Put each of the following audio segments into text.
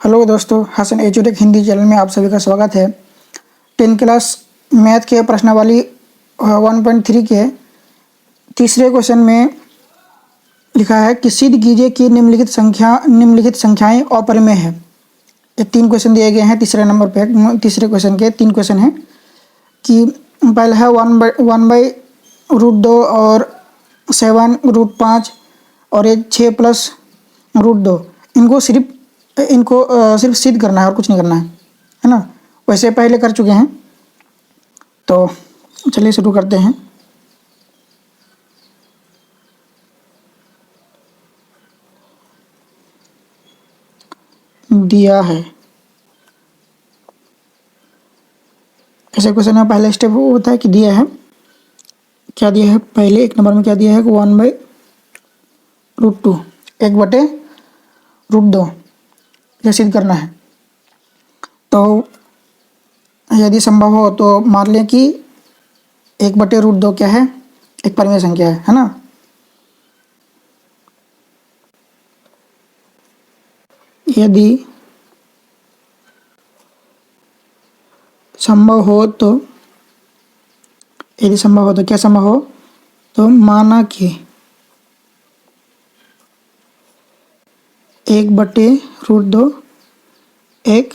Hello दोस्तों, Hasan एजुटेक Hindi channel में आप सभी का स्वागत है। 10 क्लास मैथ के प्रश्नावली 1.3 के तीसरे क्वेश्चन में लिखा है कि सिद्ध कीजिए कि निम्नलिखित संख्याएं अपरिमेय है। ये 3 क्वेश्चन दिए गए हैं। तीसरे नंबर पे तीसरे क्वेश्चन के 3 क्वेश्चन हैं कि पहला है 1/√2 और 7√5 और ये 6+√2। इनको सिर्फ सिद्ध करना है और कुछ नहीं करना है ना। वैसे पहले कर चुके हैं, तो चलिए शुरू करते हैं। दिया है ऐसे क्वेश्चन में पहला स्टेप वो होता है कि दिया है, क्या दिया है। पहले 1 नंबर में क्या दिया है कि 1/√2 1/√2 यह सिद्ध करना है। तो यदि संभव हो तो मान लें कि 1/√2 क्या है, एक परिमेय संख्या है ना। यदि संभव हो तो क्या संभव हो तो माना कि 1/√2 एक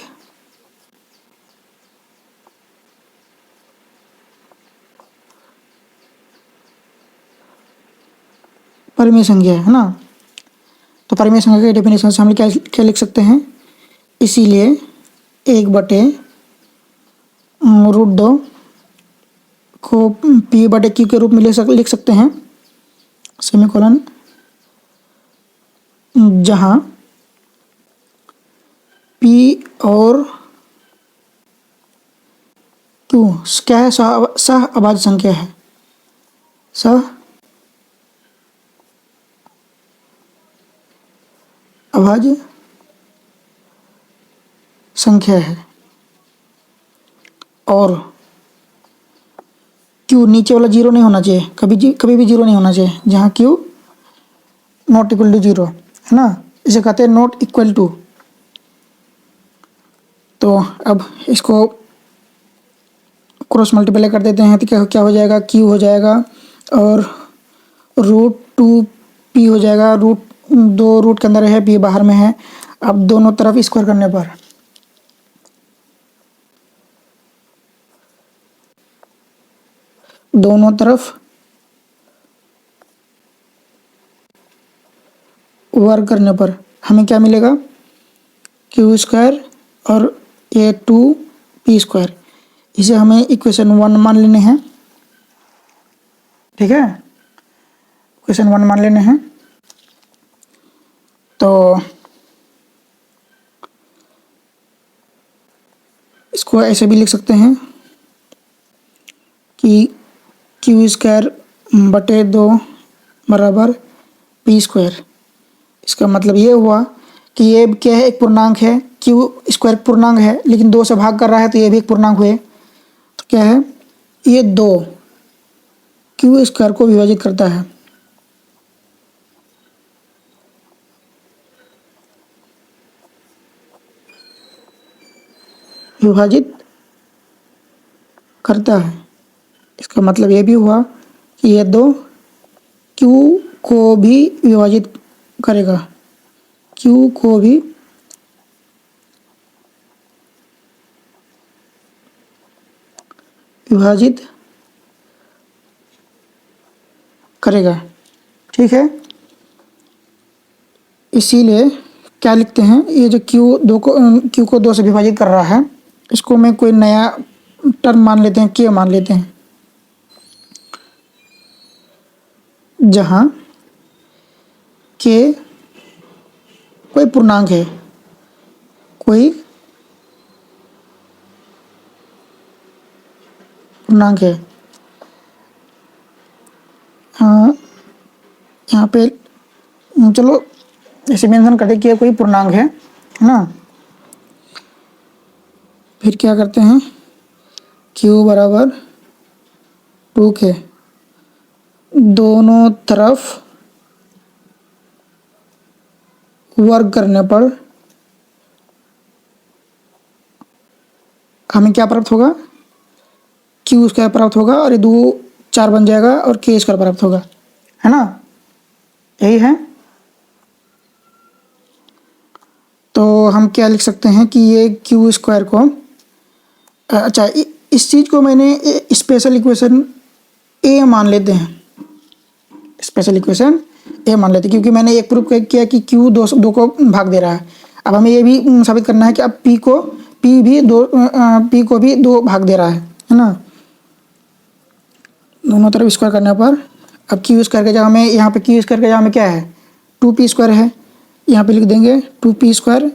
परिमेय संख्या है ना। तो परिमेय संख्या के डेफिनेशन से हम क्या लिख सकते हैं, इसीलिए 1/√2 को P/Q के रूप में लिख सकते हैं, सेमीकोलन, जहाँ P और Q क्या है, सह अभाज्य संख्या है, सह अभाज्य संख्या है। और Q नीचे वाला जीरो नहीं होना चाहिए, कभी भी जीरो नहीं होना चाहिए, जहाँ Q not equal to zero है ना। इसे कहते हैं नॉट इक्वल टू। तो अब इसको क्रॉस मल्टीप्लाई कर देते हैं तो क्या हो जाएगा, Q हो जाएगा और √2P हो जाएगा। दो रूट के अंदर है, P बाहर में है। अब दोनों तरफ स्क्वायर करने पर दोनों तरफ वर्ग करने पर हमें क्या मिलेगा, Q² और ये 2P²। इसे हमें इक्वेशन 1 मान लेने हैं, ठीक है। इक्वेशन 1 मान लेने हैं। तो इसको ऐसे भी लिख सकते हैं कि Q²/2 बराबर P²। इसका मतलब ये हुआ कि ये क्या है, एक पूर्णांक है। Q² पूर्णांक है लेकिन 2 से भाग कर रहा है, तो ये भी एक पूर्णांक हुए। तो क्या है, ये 2 Q² को विभाजित करता है। विभाजित करता है। इसका मतलब ये भी हुआ कि ये 2 Q को भी विभाजित करेगा, Q को भी विभाजित करेगा, ठीक है। इसीलिए क्या लिखते हैं, ये जो Q को 2 से विभाजित कर रहा है, इसको मैं कोई नया टर्म मान लेते हैं, K मान लेते हैं, जहाँ K कोई पूर्णांक है, हाँ, यहाँ पे चलो ऐसे मेंशन करते कि कोई पूर्णांक है ना। फिर क्या करते हैं, Q बराबर 2K, दोनों तरफ वर्ग करने पर हमें क्या प्राप्त होगा, क्यू स्क्वायर प्राप्त होगा और ये 2 4 बन जाएगा और के स्क्वायर प्राप्त होगा, है ना, यही है। तो हम क्या लिख सकते हैं कि ये क्यू स्क्वायर को अच्छा इस चीज़ को मैंने स्पेशल इक्वेशन ए मान लेते हैं, स्पेशल इक्वेशन ए मान लेते हैं क्योंकि मैंने एक प्रूफ किया कि क्यू दो को भाग दे रहा है। अब हमें ये भी साबित करना है कि अब पी को भी 2 भाग दे रहा है ना। दोनों तरफ स्क्वायर करने पर अब क्यू स्क्वायर के जगह में, यहाँ पे क्यू स्क्वायर के जगह में क्या है, 2p स्क्वायर है, यहाँ पे लिख देंगे 2p स्क्वायर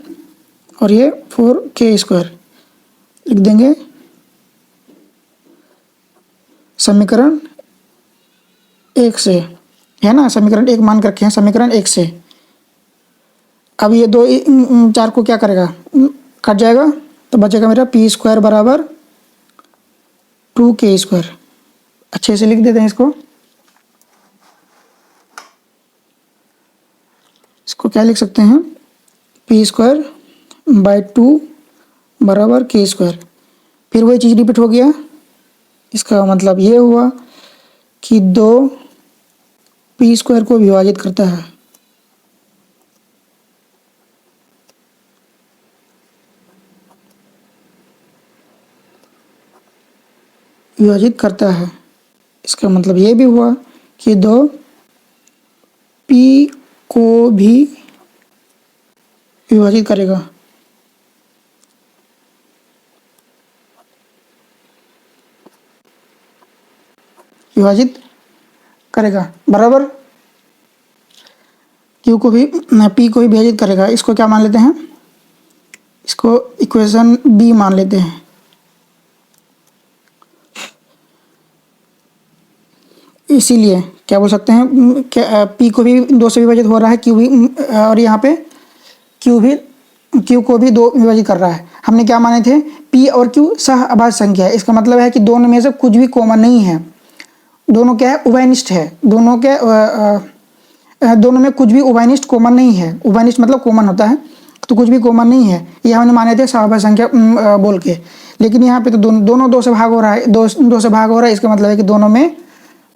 और ये 4k स्क्वायर लिख देंगे। समीकरण 1 से, है ना, समीकरण 1 मान कर रखे हैं समीकरण 1 से। अब ये 2 4 को क्या करेगा, कट जाएगा, तो बचेगा मेरा p स्क्वायर बराबर 2k स्क्वायर। अच्छे से लिख देते हैं इसको क्या लिख सकते हैं, p स्क्वायर बाई 2 बराबर k स्क्वायर। फिर वही चीज़ रिपीट हो गया, इसका मतलब ये हुआ कि 2 p स्क्वायर को विभाजित करता है, विभाजित करता है। इसका मतलब ये भी हुआ कि 2 p को भी विभाजित करेगा। विभाजित करेगा बराबर क्यू को भी पी को भी विभाजित करेगा। इसको क्या मान लेते हैं, इसको इक्वेशन बी मान लेते हैं। इसीलिए क्या बोल सकते हैं, पी को भी 2 से विभाजित हो रहा है, क्यू भी, और यहाँ पे क्यू को भी 2 विभाजित कर रहा है। हमने क्या माने थे, पी और क्यू सह अभाज्य संख्या है। इसका मतलब है कि दोनों में से कुछ भी कॉमन नहीं है, दोनों क्या है, उभयनिष्ठ है। दोनों में कुछ भी उभयनिष्ठ कॉमन नहीं है। उभयनिष्ठ मतलब कॉमन होता है, तो कुछ भी कॉमन नहीं है, ये हमने माने थे सहअभाज्य संख्या बोल के। लेकिन यहाँ पे तो दोनों 2 से भाग हो रहा है, 2 से भाग हो रहा है, इसका मतलब है कि दोनों में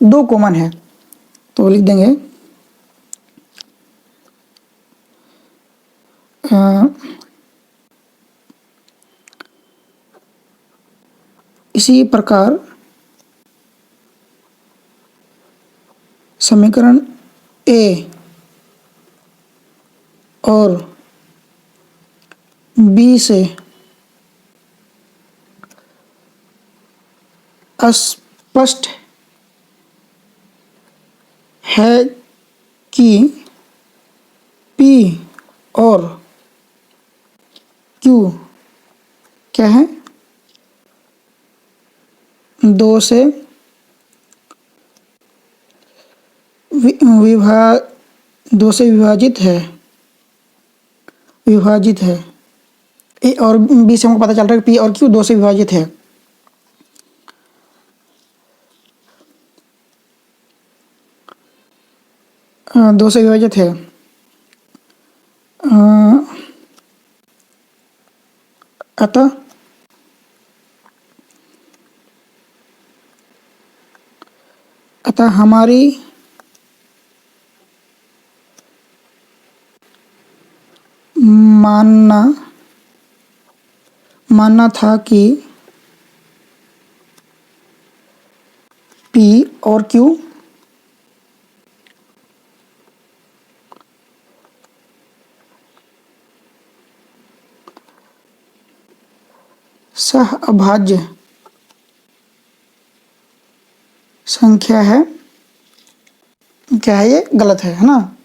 2 कॉमन है। तो लिख देंगे इसी प्रकार समीकरण ए और बी से स्पष्ट है कि पी और क्यू क्या है, 2 से विभाजित है। ए और बी से हमको पता चल रहा है कि पी और क्यू 2 से विभाजित है। दो से विभाजित है। अतः हमारी मानना था कि पी और क्यू सहअभाज्य संख्या है। क्या है ये, गलत है ना,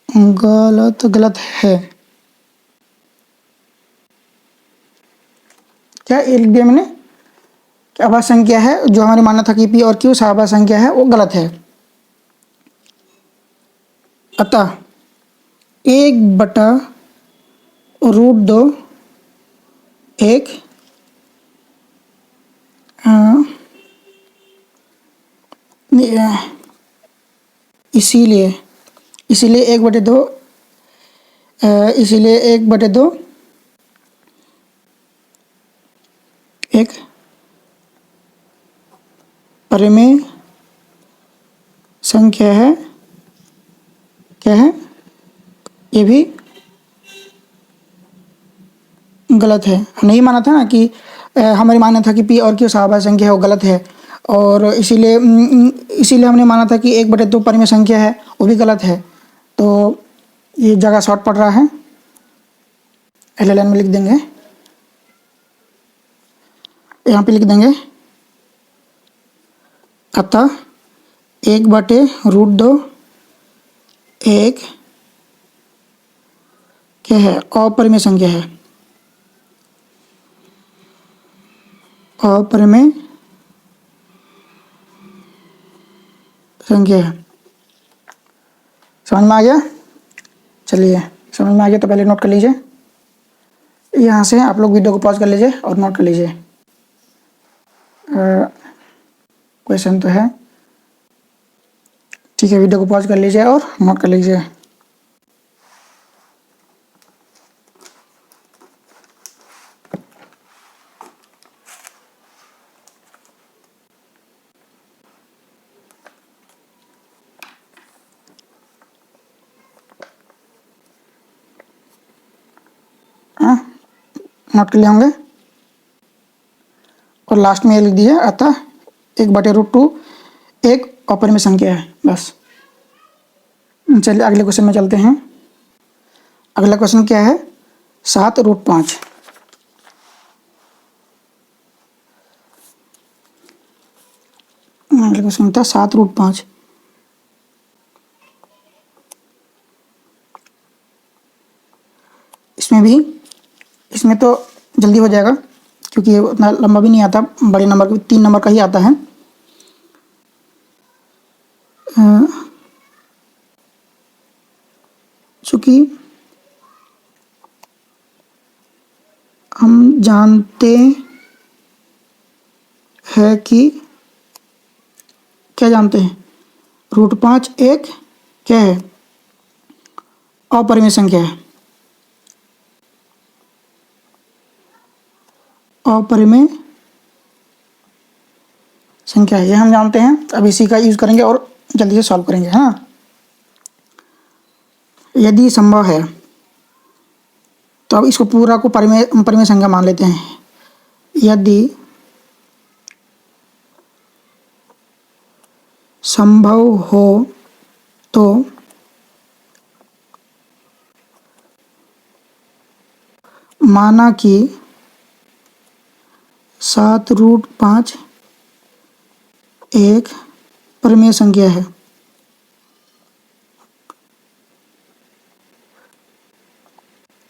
गलत है। क्या ये लिख दिया मैंने कि अभाज्य संख्या है, जो हमारी मानना था कि पी और क्यू सहअभाज्य संख्या है, वो गलत है। अतः 1/√2 एक इसीलिए 1/2 इसीलिए 1/2 एक परिमेय संख्या है, क्या है, ये भी गलत है। नहीं माना था ना कि हमारी मानना था कि पी और क्यू सहाभाज्य संख्या है, वो गलत है। और इसीलिए हमने माना था कि 1/2 परिमेय संख्या है, वो भी गलत है। तो ये जगह शॉर्ट पड़ रहा है, LLN में लिख देंगे, यहाँ पे लिख देंगे अतः 1/√2 एक क्या है, अपरिमेय संख्या है, अपरिमेय संख्या है। समझ में आ गया? चलिए, समझ में आ गया तो पहले नोट कर लीजिए। यहाँ से आप लोग वीडियो को पॉज कर लीजिए और नोट कर लीजिए। क्वेश्चन तो है, ठीक है, वीडियो को पॉज कर लीजिए और नोट कर लीजिए। हाँ, नोट कर लिए होंगे। और लास्ट में ये लिख दिया अतः 1/√2 एक अपरिमेय संख्या है, बस। चलिए अगले क्वेश्चन में चलते हैं। अगला क्वेश्चन क्या है? 7√5। अगला क्वेश्चन था 7√5। इसमें तो जल्दी हो जाएगा क्योंकि ये उतना लंबा भी नहीं आता, बड़े नंबर का 3 नंबर का ही आता है। चूँकि हम जानते हैं कि क्या जानते हैं, √5 एक क्या है, अपरिमेय संख्या है, अपरिमेय संख्या है, ये हम जानते हैं। अब इसी का यूज़ करेंगे और जल्दी से सॉल्व करेंगे, हाँ। यदि संभव है तो अब इसको पूरा को परिमेय संख्या मान लेते हैं। यदि संभव हो तो माना कि 7√5 एक परिमेय संख्या है।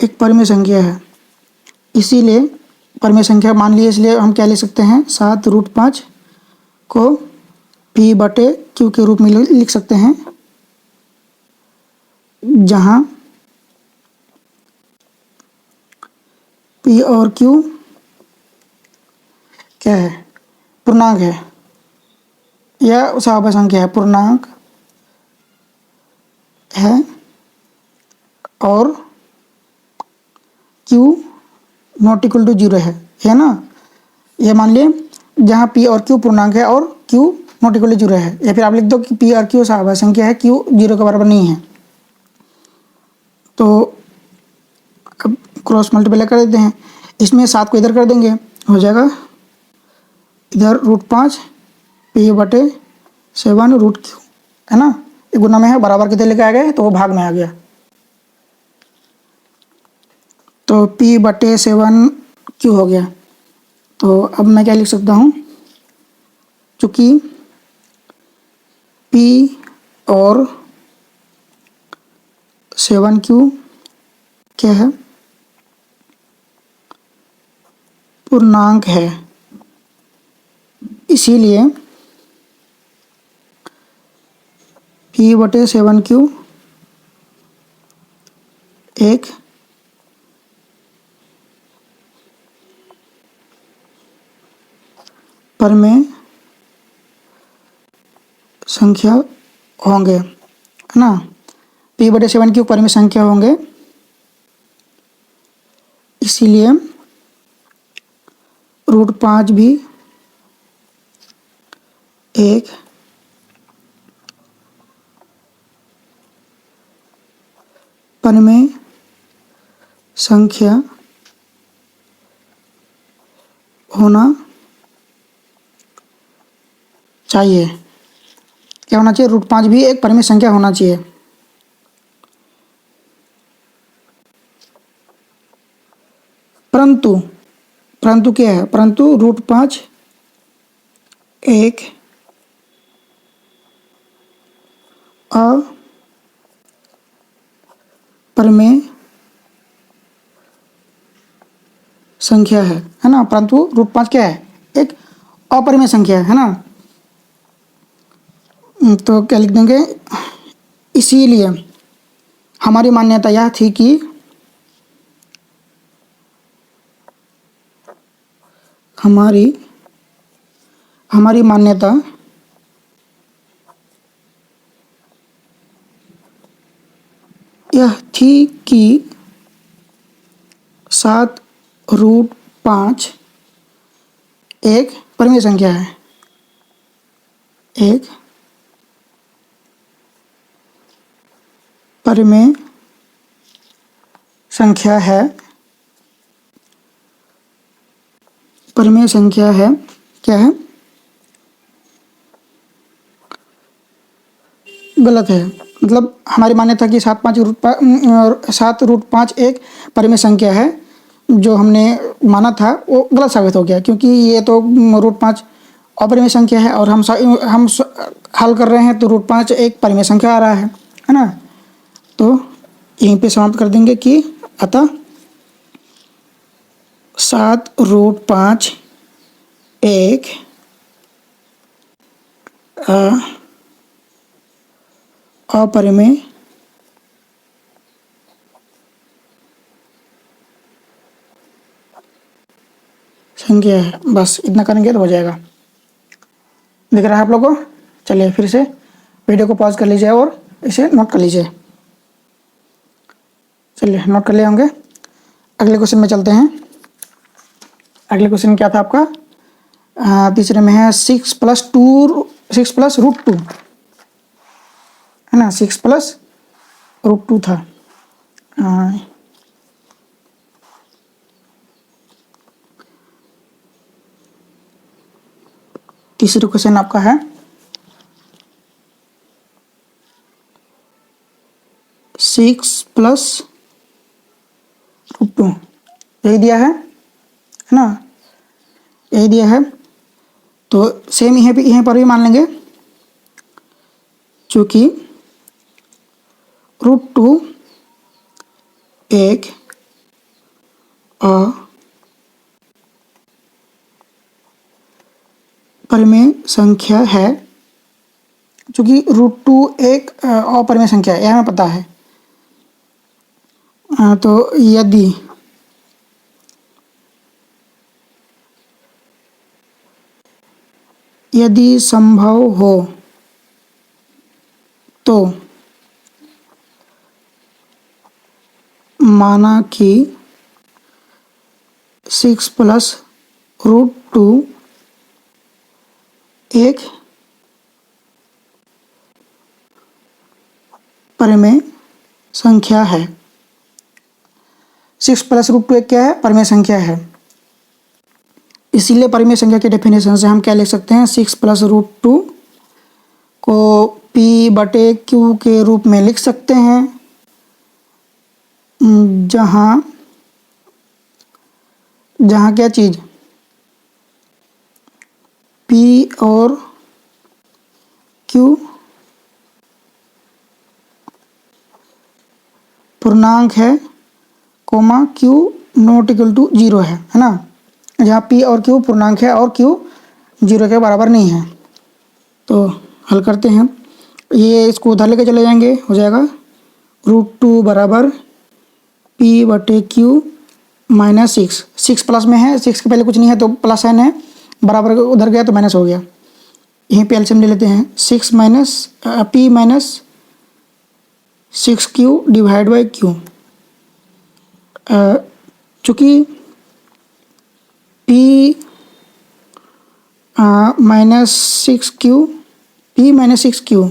एक परिमेय संख्या है, इसीलिए परिमेय संख्या मान लिए, इसलिए हम क्या लिख सकते हैं, 7√5 को P/Q के रूप में लिख सकते हैं, जहाँ P और Q क्या है, पूर्णांक है, यह सहाभाज्य संख्या है, पूर्णांक है, और Q ≠ 0 है ना। ये मान लिए जहाँ P और Q पूर्णांक है और Q ≠ 0 है, या फिर आप लिख दो कि P और Q सहाभाज्य संख्या है, Q 0 के बराबर नहीं है। तो अब क्रॉस मल्टीप्लाई कर देते हैं, इसमें 7 को इधर कर देंगे, हो जाएगा इधर √5 P/7 है ना। ये गुना में है, बराबर कितने लेके आ गए तो वो भाग में आ गया। तो P/7 हो गया। तो अब मैं क्या लिख सकता हूँ, चूँकि P और 7Q क्या है, पूर्णांक है, इसीलिए P/7Q एक परिमेय संख्या होंगे, है ना। P/7Q परिमेय संख्या होंगे, इसीलिए √5 भी एक परिमेय संख्या होना चाहिए। क्या होना चाहिए? √5 भी एक परिमेय संख्या होना चाहिए। परंतु परंतु क्या है? परंतु √5 एक अपरिमेय संख्या है ना। परंतु √5 क्या है? एक अपरिमेय संख्या है ना। तो क्या लिख देंगे? इसीलिए हमारी मान्यता यह थी कि हमारी मान्यता यह थी कि 7√5 एक परिमेय संख्या है। एक परिमेय संख्या है। परिमेय संख्या है। क्या है? गलत है। मतलब हमारी मान्यता कि 7√5 एक परिमेय संख्या है, जो हमने माना था वो गलत साबित हो गया, क्योंकि ये तो √5 अपरिमेय संख्या है और हम हल कर रहे हैं तो √5 एक परिमेय संख्या आ रहा है ना। तो यहीं पे समाप्त कर देंगे कि अतः 7√5 एक अपरिमेय संख्या है। बस इतना करेंगे तो हो जाएगा। दिख रहा है आप लोगों को? चलिए फिर से वीडियो को पॉज कर लीजिए और इसे नोट कर लीजिए। चलिए नोट कर लिए होंगे। अगले क्वेश्चन में चलते हैं। अगले क्वेश्चन क्या था आपका? तीसरे में है 6 + 2 है ना। 6 + √2 था। तीसरा क्वेश्चन आपका है 6 + √2, यही दिया है ना। यही दिया है तो सेम यहाँ पर भी मान लेंगे, चूँकि √2 एक अपरिमेय संख्या है। चूँकि √2 एक अपरिमेय संख्या है, यह हमें पता है। तो यदि संभव हो तो माना कि 6 + √2 एक परिमेय संख्या है। 6 + √2 एक क्या है? परिमेय संख्या है। इसीलिए परिमेय संख्या की डेफिनेशन से हम क्या लिख सकते हैं? 6 + √2 को P/Q के रूप में लिख सकते हैं, जहाँ क्या चीज़ P और Q पूर्णांक है, कोमा Q ≠ 0 है ना। जहाँ P और Q पूर्णांक है और Q 0 के बराबर नहीं है। तो हल करते हैं। ये इसको उधर लेके चले जाएंगे, हो जाएगा √2 बराबर P/Q -6। 6 प्लस में है, 6 के पहले कुछ नहीं है तो प्लस साइन है, बराबर उधर गया तो माइनस हो गया। यहीं पे एलसीएम ले लेते हैं। 6 - P - 6Q / Q। चूँकि P -6q p minus 6q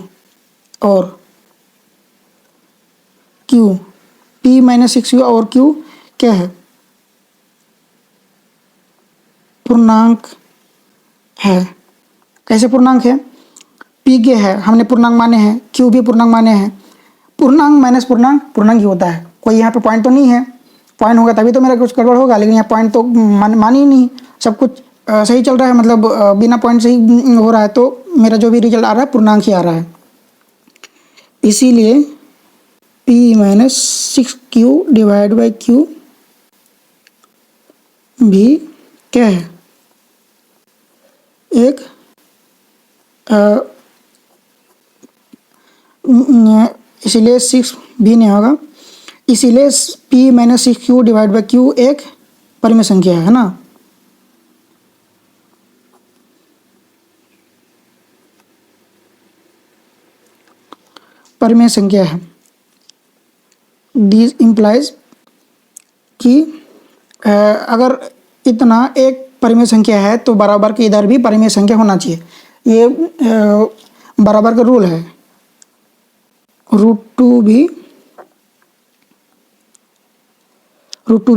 और q p माइनस 6q और q क्या है? पूर्णांक है। कैसे पूर्णांक है? p के है, हमने पूर्णांक माने हैं, q भी पूर्णांक माने हैं। पूर्णांक माइनस पूर्णांक पूर्णांक ही होता है। कोई यहाँ पे पॉइंट तो नहीं है, पॉइंट होगा तभी तो मेरा कुछ गड़बड़ होगा, लेकिन यहाँ पॉइंट तो मान ही नहीं, सब कुछ सही चल रहा है, मतलब बिना पॉइंट से ही हो रहा है, तो मेरा जो भी रिजल्ट आ रहा है पूर्णांक ही आ रहा है। इसीलिए p minus 6q divide by q भी क्या है? एक इसीलिए 6 भी नहीं होगा, इसीलिए p minus 6q divide by q एक परिमेय संख्या है ना। परिमेय संख्या है। दिस इम्प्लाइज कि अगर इतना एक परिमेय संख्या है तो बराबर के इधर भी परिमेय संख्या होना चाहिए। ये बराबर का रूल है। √2 भी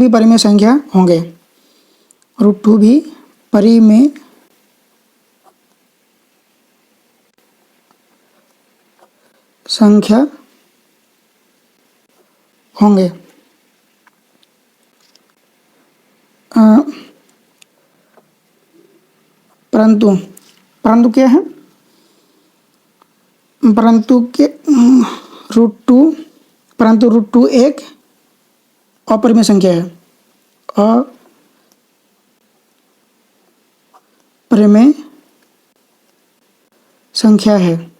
परिमेय संख्या होंगे। √2 भी परिमेय संख्या होंगे। परंतु क्या है? परंतु √2 एक अपरिमेय संख्या है। अपरिमेय संख्या है।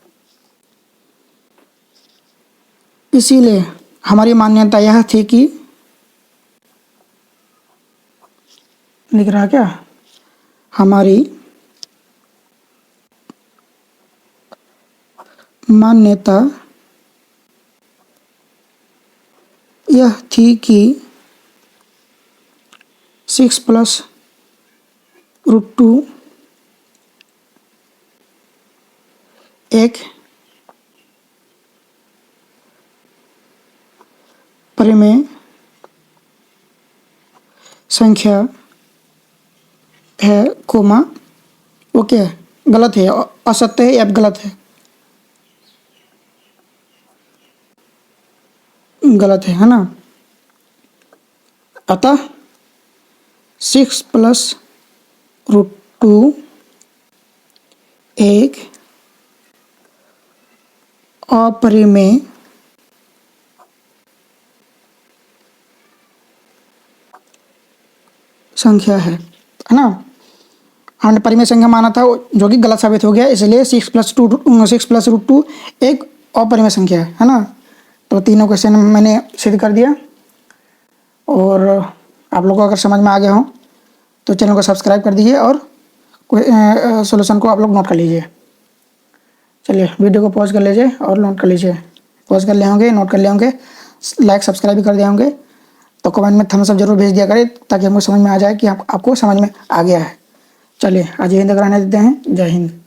इसीलिए हमारी मान्यता यह थी कि, लिख रहा क्या? हमारी मान्यता यह थी कि 6 प्लस √2 एक परिमेय संख्या है, कोमा वो क्या है? गलत है, असत्य है या गलत है? गलत है ना। अतः 6 प्लस √2 एक अपरिमेय संख्या है ना। हमने परिमेय संख्या माना था जो कि गलत साबित हो गया, इसलिए 6 प्लस √2 एक अपरिमेय संख्या है ना। तो तीनों क्वेश्चन मैंने सिद्ध कर दिया, और आप लोगों को अगर समझ में आ गया हो तो चैनल को सब्सक्राइब कर दीजिए और सॉल्यूशन को आप लोग नोट कर लीजिए। चलिए वीडियो को पॉज कर लीजिए और नोट कर लीजिए। पॉज कर लिए होंगे, नोट कर लिए होंगे, लाइक सब्सक्राइब भी कर दिए होंगे, तो कमेंट में थम्स अप जरूर भेज दिया करें ताकि हमको समझ में आ जाए कि आपको समझ में आ गया है। चलिए आज यहीं तक रहने देते हैं। जय हिंद।